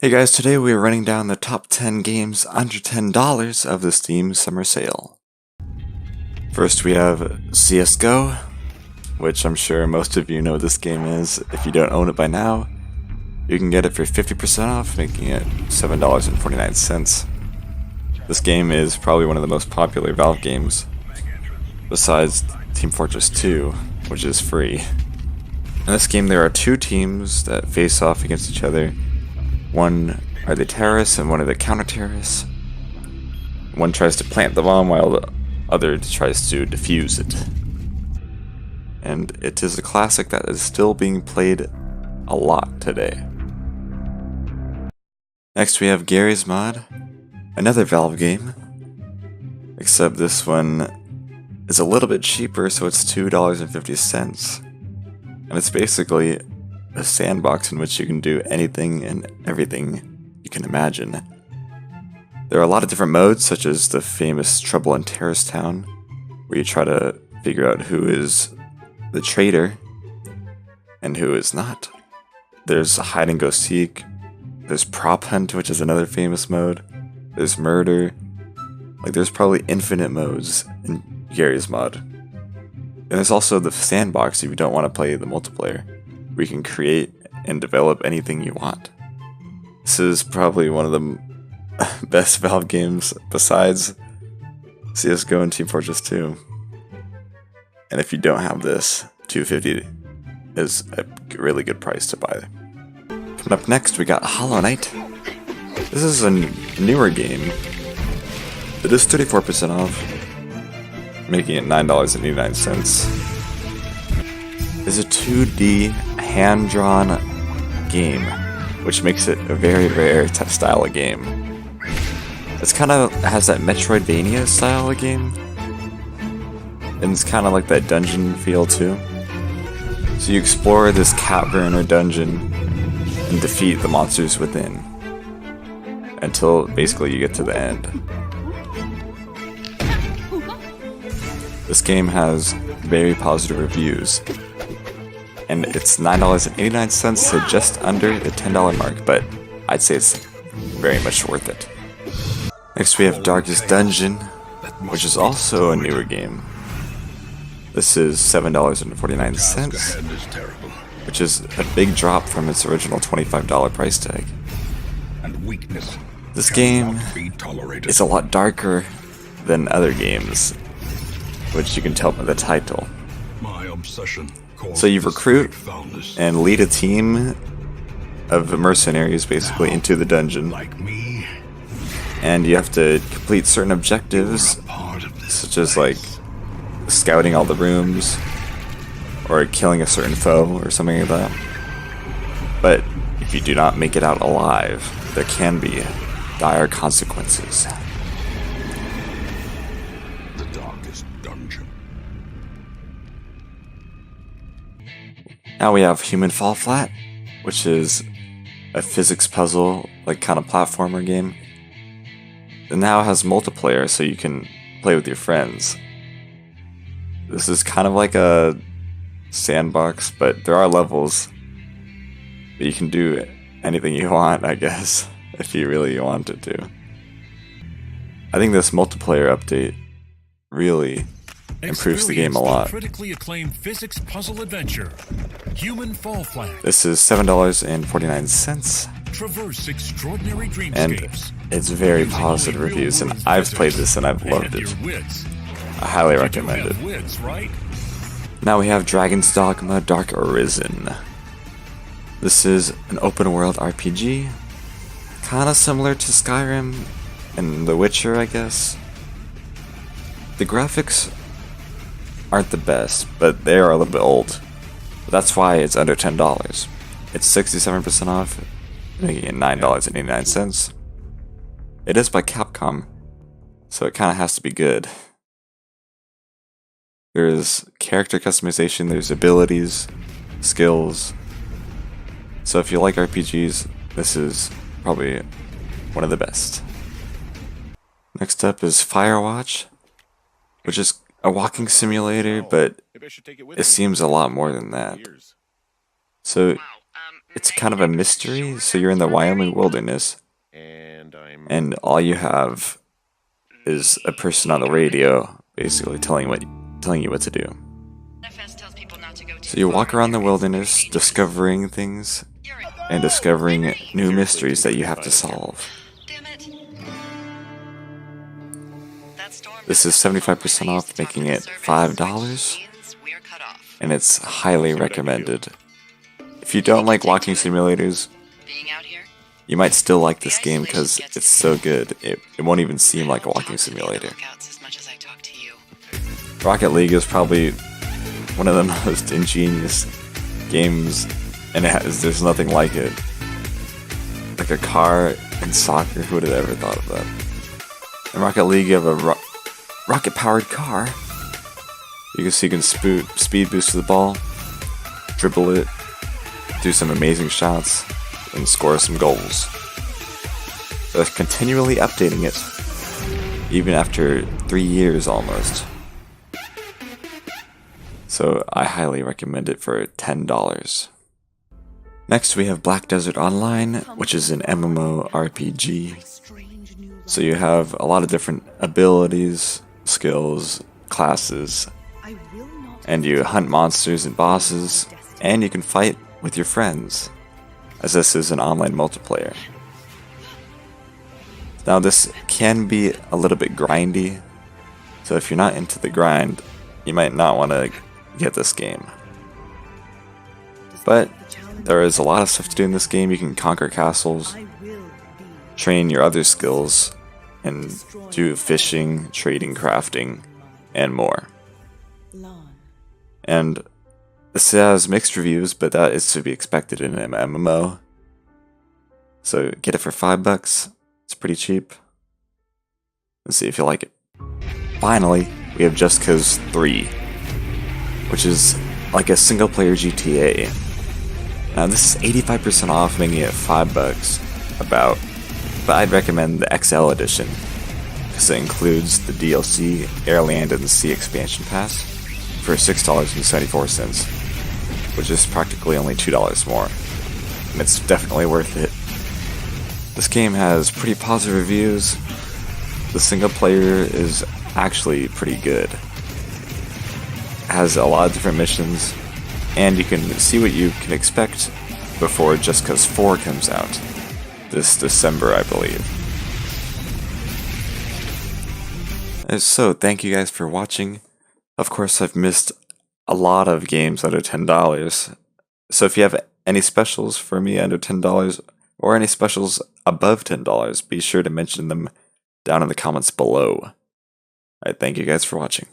Hey guys, today we are running down the top 10 games under $10 of the Steam Summer Sale. First we have CSGO, which I'm sure most of you know what this game is. If you don't own it by now, you can get it for 50% off, making it $7.49. This game is probably one of the most popular Valve games, besides Team Fortress 2, which is free. In this game there are two teams that face off against each other. One are the terrorists and one are the counter-terrorists. One tries to plant the bomb while the other tries to defuse it. And it is a classic that is still being played a lot today. Next we have Garry's Mod, another Valve game, except this one is a little bit cheaper, so it's $2.50. And it's basically a sandbox in which you can do anything and everything you can imagine. There are a lot of different modes, such as the famous Trouble in Terrorist Town, where you try to figure out who is the traitor and who is not. There's hide and go seek, there's prop hunt, which is another famous mode, there's murder. There's probably infinite modes in Garry's Mod. And there's also the sandbox if you don't want to play the multiplayer, where you can create and develop anything you want. This is probably one of the best Valve games besides CSGO and Team Fortress 2. And if you don't have this, $2.50 is a really good price to buy. Coming up next, we got Hollow Knight. This is a newer game. It is 34% off, making it $9.89. It's a 2D hand-drawn game, which makes it a very rare style of game. It's kind of has that Metroidvania style of game, and it's kind of like that dungeon feel too. So you explore this cavern or dungeon and defeat the monsters within, until basically you get to the end. This game has very positive reviews, and it's $9.89 to just under the $10 mark, but I'd say it's very much worth it. Next we have Darkest Dungeon, which is also a newer game. This is $7.49, which is a big drop from its original $25 price tag. This game is a lot darker than other games, which you can tell by the title. So you recruit and lead a team of mercenaries basically into the dungeon, and you have to complete certain objectives, such as like scouting all the rooms or killing a certain foe or something like that. But if you do not make it out alive, there can be dire consequences. Now we have Human Fall Flat, which is a physics puzzle, like kind of platformer game. It now has multiplayer, so you can play with your friends. This is kind of like a sandbox, but there are levels. But you can do anything you want, I guess, if you really wanted to. I think this multiplayer update really improves the game a lot. Critically acclaimed physics puzzle adventure, Human Fall Flat. This is $7.49. Traverse extraordinary And dreamscapes. it's very positive reviews, and I've played this and I've loved it. I highly recommend it. Now we have Dragon's Dogma Dark Arisen. This is an open world RPG, kinda similar to Skyrim and The Witcher, I guess. The graphics aren't the best, but they are a little bit old. But that's why it's under $10. It's 67% off, making it $9.89. It is by Capcom, so it kinda has to be good. There's character customization, there's abilities, skills. So if you like RPGs, this is probably one of the best. Next up is Firewatch, which is a walking simulator, but it seems a lot more than that. So it's kind of a mystery. So you're in the Wyoming wilderness, and all you have is a person on the radio basically telling you what to do. So you walk around the wilderness discovering things and discovering new mysteries that you have to solve. This is 75% off, making it $5, and it's highly recommended. If you don't like walking simulators, you might still like this game because it's so good, it won't even seem like a walking simulator. Rocket League is probably one of the most ingenious games, and there's nothing like it. Like a car in soccer, who would have ever thought of that? In Rocket League, you have a rocket-powered car. You can speed boost the ball, dribble it, do some amazing shots, and score some goals. They're continually updating it, even after 3 years almost. So I highly recommend it for $10. Next we have Black Desert Online, which is an MMORPG. So you have a lot of different abilities, skills, classes, and you hunt monsters and bosses, and you can fight with your friends, as this is an online multiplayer. Now this can be a little bit grindy, so if you're not into the grind, you might not want to get this game. But there is a lot of stuff to do in this game. You can conquer castles, train your other skills, and do fishing, trading, crafting, and more. And this has mixed reviews, but that is to be expected in an MMO. So get it for $5. It's pretty cheap. Let's see if you like it. Finally, we have Just Cause 3, which is like a single-player GTA. Now this is 85% off, making it $5 about, but I'd recommend the XL edition because it includes the DLC, Air, Land, and Sea Expansion Pass for $6.74, which is practically only $2 more, and it's definitely worth it. This game has pretty positive reviews. The single player is actually pretty good. It has a lot of different missions, and you can see what you can expect before Just Cause 4 comes out this December, I believe. So thank you guys for watching. Of course, I've missed a lot of games under $10, so if you have any specials for me under $10 or any specials above $10, be sure to mention them down in the comments below. Alright, thank you guys for watching.